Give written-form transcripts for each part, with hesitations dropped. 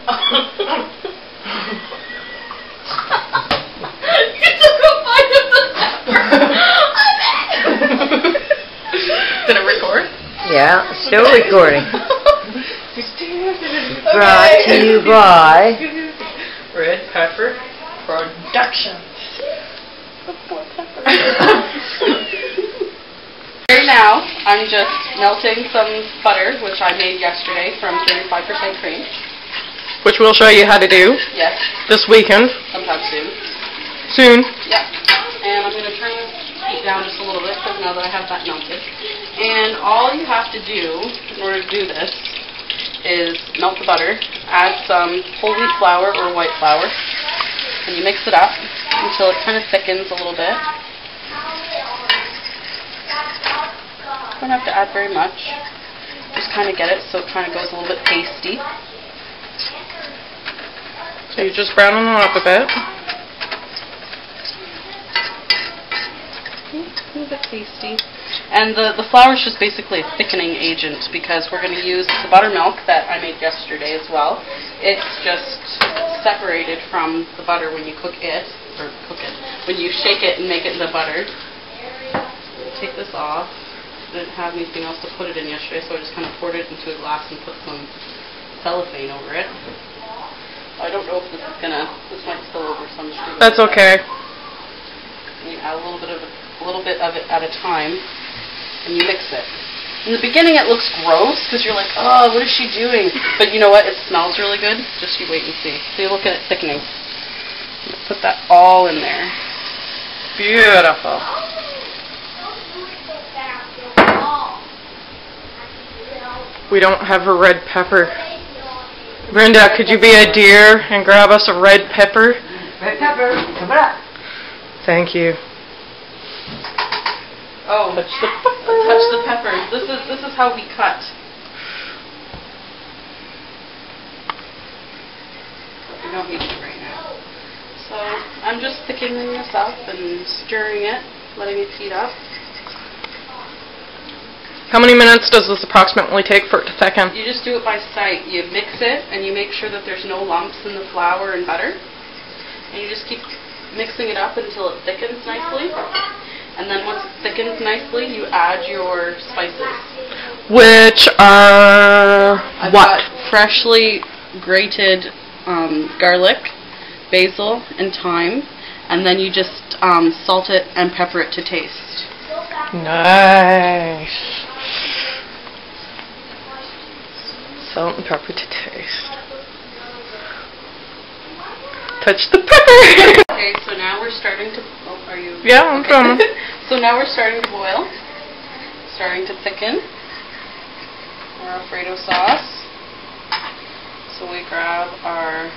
You took a bite of the pepper. Did it record? Yeah, still recording. Brought to you by Red Pepper Productions. Right now, I'm just melting some butter, which I made yesterday from 35% cream. Which we'll show you how to do. Yes. This weekend. Sometime soon. Soon. Yep. And I'm going to turn this heat down just a little bit because now that I have that melted. And all you have to do in order to do this is melt the butter, add some whole wheat flour or white flour, and you mix it up until it kind of thickens a little bit. Don't have to add very much. Just kind of get it so it kind of goes a little bit pasty. So you're just browning them up a bit. A little bit pasty. And the flour is just basically a thickening agent because we're going to use the buttermilk that I made yesterday as well. It's just separated from the butter when you when you shake it and make it into butter. Take this off. I didn't have anything else to put it in yesterday, so I just kind of poured it into a glass and put some cellophane over it. I don't know if this might spill over some. That's okay. You add a little bit of it at a time, and you mix it. In the beginning, it looks gross because you're like, oh, what is she doing? But you know what? It smells really good. Just you wait and see. So you look at it thickening. Just put that all in there. Beautiful. We don't have a red pepper. Brenda, could you be a dear and grab us a red pepper? Red Pepper. Come on. Thank you. Oh, touch the pepper. This is how we cut. We don't need it right now. So I'm just thickening this up and stirring it, letting it heat up. How many minutes does this approximately take for it to thicken? You just do it by sight. You mix it and you make sure that there's no lumps in the flour and butter. And you just keep mixing it up until it thickens nicely. And then once it thickens nicely, you add your spices. Which are I've got freshly grated garlic, basil, and thyme. And then you just salt it and pepper it to taste. Nice. Salt and pepper to taste. Touch the pepper! Okay, so now we're starting to... Oh, are you... Yeah, I'm coming. So now we're starting to boil. Starting to thicken. Our Alfredo sauce. So we grab our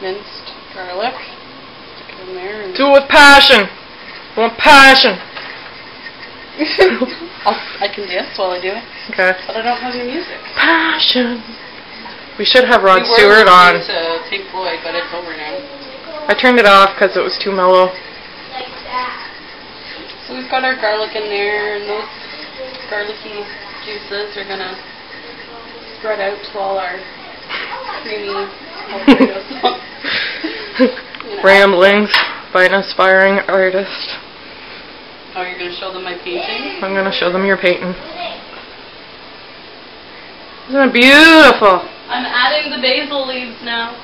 minced garlic. Stick it in there. And Do it with passion. I want passion. I can dance while I do it. Okay. But I don't have any music. Passion. We should have Rod We were Stewart on. to Pink Floyd, but it's over now. I turned it off because it was too mellow. So we've got our garlic in there, and those garlicky juices are gonna spread out to all our creamy Alfredo sauce. Ramblings by an aspiring artist. Oh, you're going to show them my painting? I'm going to show them your painting. Isn't it beautiful? I'm adding the basil leaves now.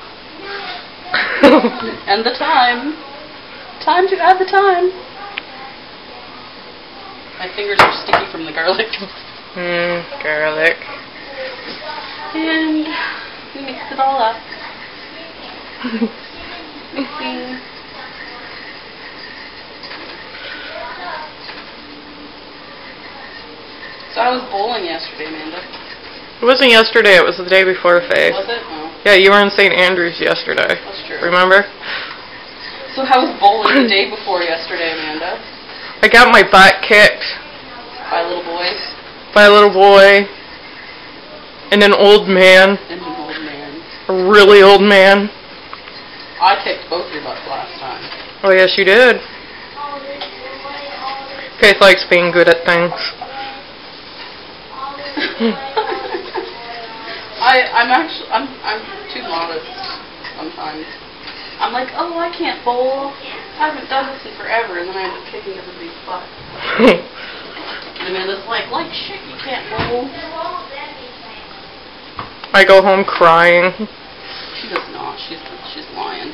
And the thyme. Time to add the thyme. My fingers are sticky from the garlic. Garlic. And we mix it all up. Mixing. So I was bowling yesterday, Amanda. It wasn't yesterday, it was the day before, Faith. Was it? Oh. Yeah, you were in St. Andrews yesterday. That's true. Remember? So how was bowling the day before yesterday, Amanda? I got my butt kicked. By little boys? By a little boy. And an old man. And an old man. A really old man. I kicked both your butts last time. Oh, yes, you did. Faith likes being good at things. I'm too modest sometimes. I'm like, oh, I can't bowl. I haven't done this in forever, and then I end up kicking everybody's butt. And Amanda's like shit, you can't bowl. I go home crying. She does not. She's lying.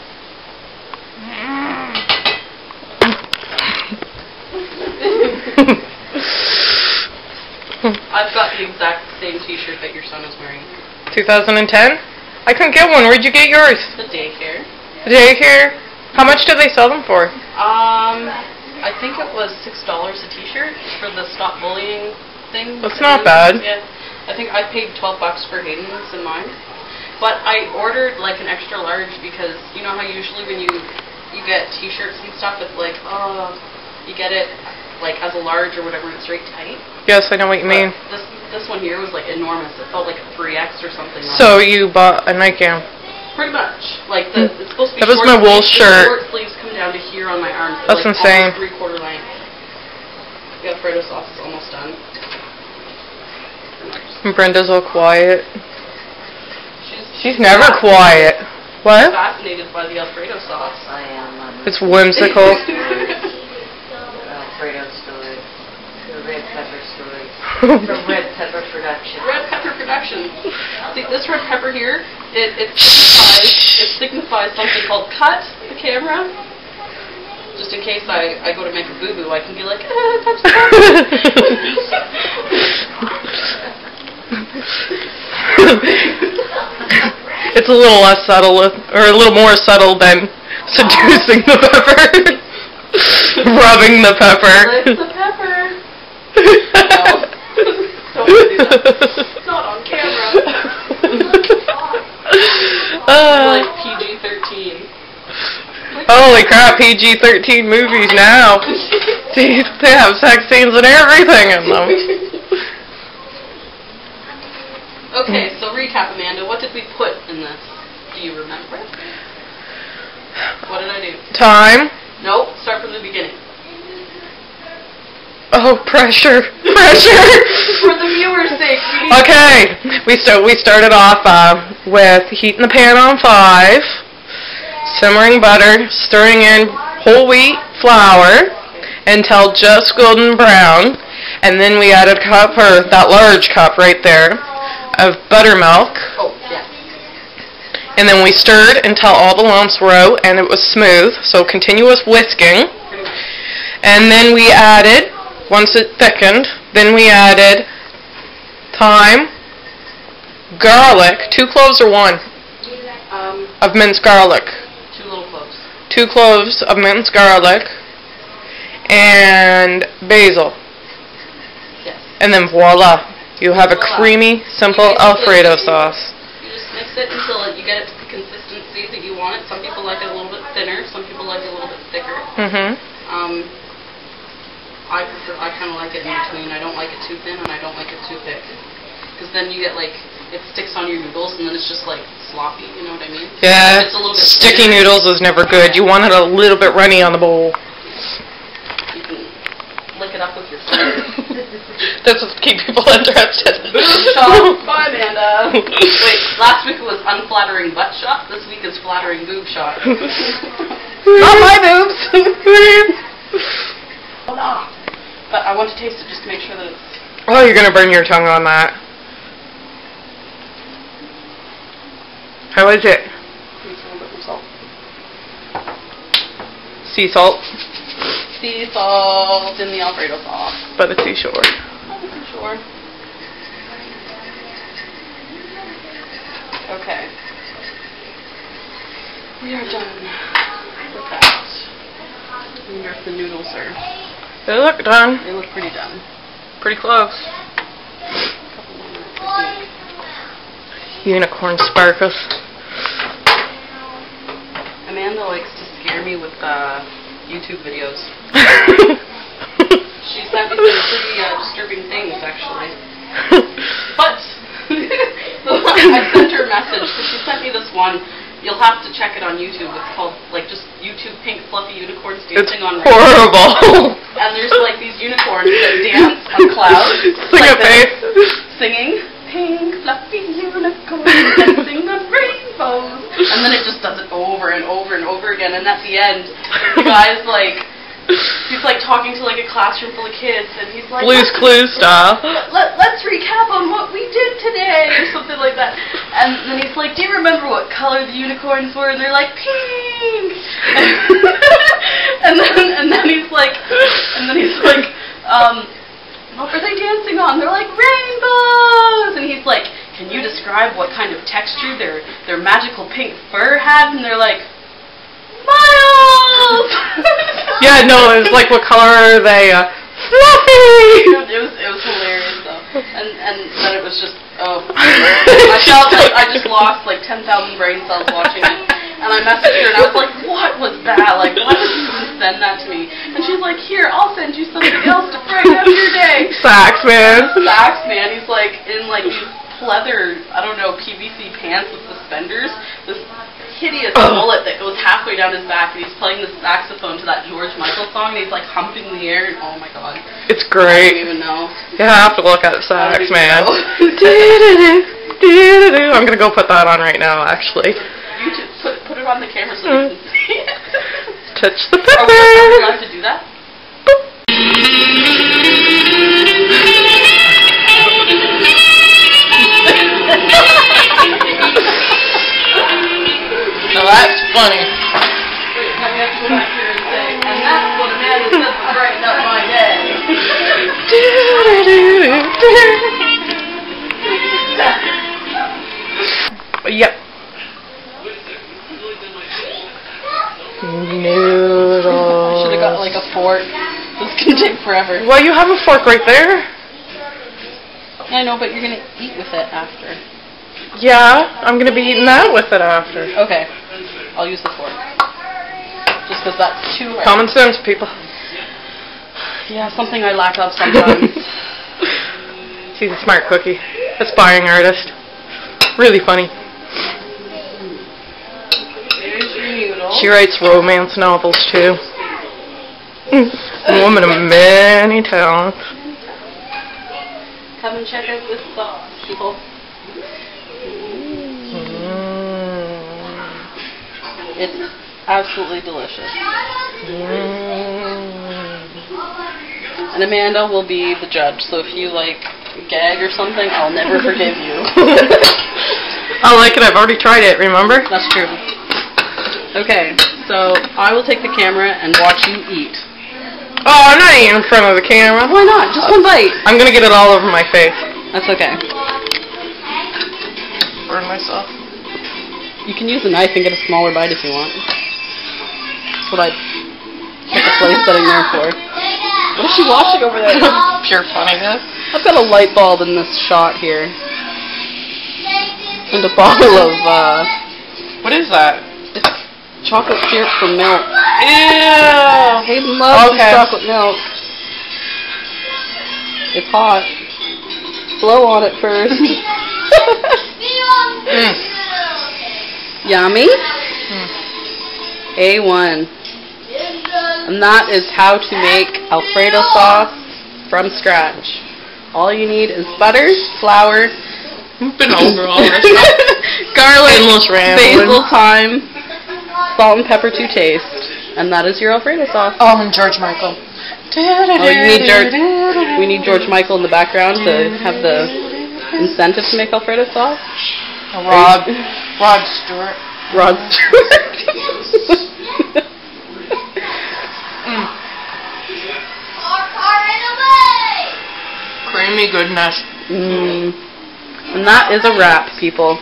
I've got the exact same T-shirt that your son is wearing. 2010? I couldn't get one. Where'd you get yours? The daycare. The daycare? How much do they sell them for? I think it was $6 a T-shirt for the stop bullying thing. That's not bad. Yeah, I think I paid $12 for Hayden's and mine. But I ordered like an extra large because you know how usually when you get T-shirts and stuff, it's like you get it like as a large or whatever, and it's right tight. Yes, I know what you mean. This one here was like enormous. It felt like a 3X or something. So you bought a nightgown? Pretty much. Like it's supposed to be. That was my wool shirt. Short sleeves come down to here on my arms. That's like insane. Almost 3/4 length. The Alfredo sauce is almost done. And Brenda's all quiet. She's never never quiet. What? Fascinated by the Alfredo sauce. I am. It's whimsical. Alfredo story. The red pepper story. From Red Pepper Production. Red Pepper Production. See, this red pepper here, it signifies something called cut the camera. Just in case I go to make a boo-boo, I can be like, touch the It's a little less subtle, or a little more subtle than seducing the pepper. Rubbing the pepper. Lick the pepper. No. Don't do that. Not on camera. Like PG-13. Holy crap, PG-13 movies now. They have sex scenes and everything in them. Okay, so recap, Amanda. What did we put in this? Do you remember? What did I do? Time. Nope, start from the beginning. Oh, pressure. Pressure. For the viewer's sake. Okay, we started off with heating the pan on 5, simmering butter, stirring in whole wheat flour until just golden brown, and then we added a cup, or that large cup right there, of buttermilk. Oh, yeah. And then we stirred until all the lumps were out and it was smooth, so continuous whisking. And then we added, once it thickened, then we added thyme, garlic, 2 cloves or 1 of minced garlic. 2 little cloves. 2 cloves of minced garlic and basil. Yes. And then voila, you have a creamy, simple Alfredo sauce. You just mix it until you get it to the consistency that you want it. Some people like it a little bit thinner, some people like it a little bit thicker. I kind of like it in between. I don't like it too thin and I don't like it too thick. Because then you get like, it sticks on your noodles and then it's just like sloppy, you know what I mean? Yeah, it's a little bit sticky thinner. noodles is never good. You want it a little bit runny on the bowl. You can lick it up with your finger. This will keep people interested. Boob shot. Bye, Amanda. Wait, last week it was unflattering butt shot. This week is flattering boob shot. Not my boobs. But I want to taste it just to make sure that it's... Oh, you're going to burn your tongue on that. How is it? Use a little bit of salt. Sea salt. Sea salt in the Alfredo sauce. By the seashore. By the seashore. Okay. We are done with that. I wonder if the noodles are... They look done. They look pretty done. Pretty close. Couple more minutes, I think. Unicorn sparkles. Amanda likes to scare me with YouTube videos. She sent me some pretty disturbing things, actually. But I sent her a message because she sent me this one. You'll have to check it on YouTube. It's called, like, just YouTube pink fluffy unicorns dancing on rainbows. Horrible. And there's, like, these unicorns that dance on clouds. Sing like a face. Singing. pink, fluffy unicorn dancing the rainbows. And then it just does it over and over and over again. And at the end, the guy's like, he's like talking to like a classroom full of kids, and he's like, Blue's Clues style. Let's recap on what we did today, or something like that. And then he's like, do you remember what color the unicorns were? And they're like, pink. and then he's like, what were they dancing on? They're like, rainbows. And he's like, can you describe what kind of texture their magical pink fur had? And they're like, Miles! Yeah, no, it was like, what color are they? Fluffy! It was hilarious though, and then it was just I felt like I just lost like 10,000 brain cells watching it, and I messaged her and I was like, what was that? Like, why did you even send that to me? And she's like, here, I'll send you something else to brighten up your day. Sax man. Sax man. He's like in like these pleather, I don't know, PVC pants with suspenders. This hideous mullet that goes halfway down his back, and he's playing the saxophone to that George Michael song, and he's like humping the air, and oh my god. It's great. I don't even know. You have to look at Sax man. I'm gonna go put that on right now, actually. You should put it on the camera so you can see it. Touch the pepper. Are we allowed to do that? Now that's funny. Wait, now we have to go back here and say, and that's what Amanda said to brighten up my day. Yep. Noodles. I should have got like a fork. This is gonna take forever. Well, you have a fork right there. I know, but you're gonna eat with it after. Yeah, I'm gonna be eating that with it after. Okay, I'll use the fork. Just because that's too hard. Common sense, people. Yeah, something I lack of sometimes. She's a smart cookie. Aspiring artist. Really funny. There's your noodle. She writes romance novels too. A woman of many talents. Come and check out this sauce, people. It's absolutely delicious. And Amanda will be the judge, so if you like gag or something, I'll never forgive you. I like it, I've already tried it, remember? That's true. Okay, so I will take the camera and watch you eat. Oh, I'm not eating in front of the camera. Why not? Just one bite. I'm gonna get it all over my face. That's okay. Burn myself. You can use a knife and get a smaller bite if you want. That's what I put the place setting there for. What is she watching over there? Pure funniness. I've got a light bulb in this shot here. And a bottle of, what is that? it's chocolate syrup from milk. Ew. Hayden loves chocolate milk. It's hot. Blow on it first. Yummy? A1. And that is how to make Alfredo sauce from scratch. All you need is butter, flour, Been over all this stuff. garlic, Endless rambling. basil, thyme, salt and pepper to taste. And that is your Alfredo sauce. Oh, and George Michael. Oh, we need George Michael in the background to have the incentive to make Alfredo sauce. Rod Stewart. Rod Stewart. Creamy goodness. And that is a wrap, people.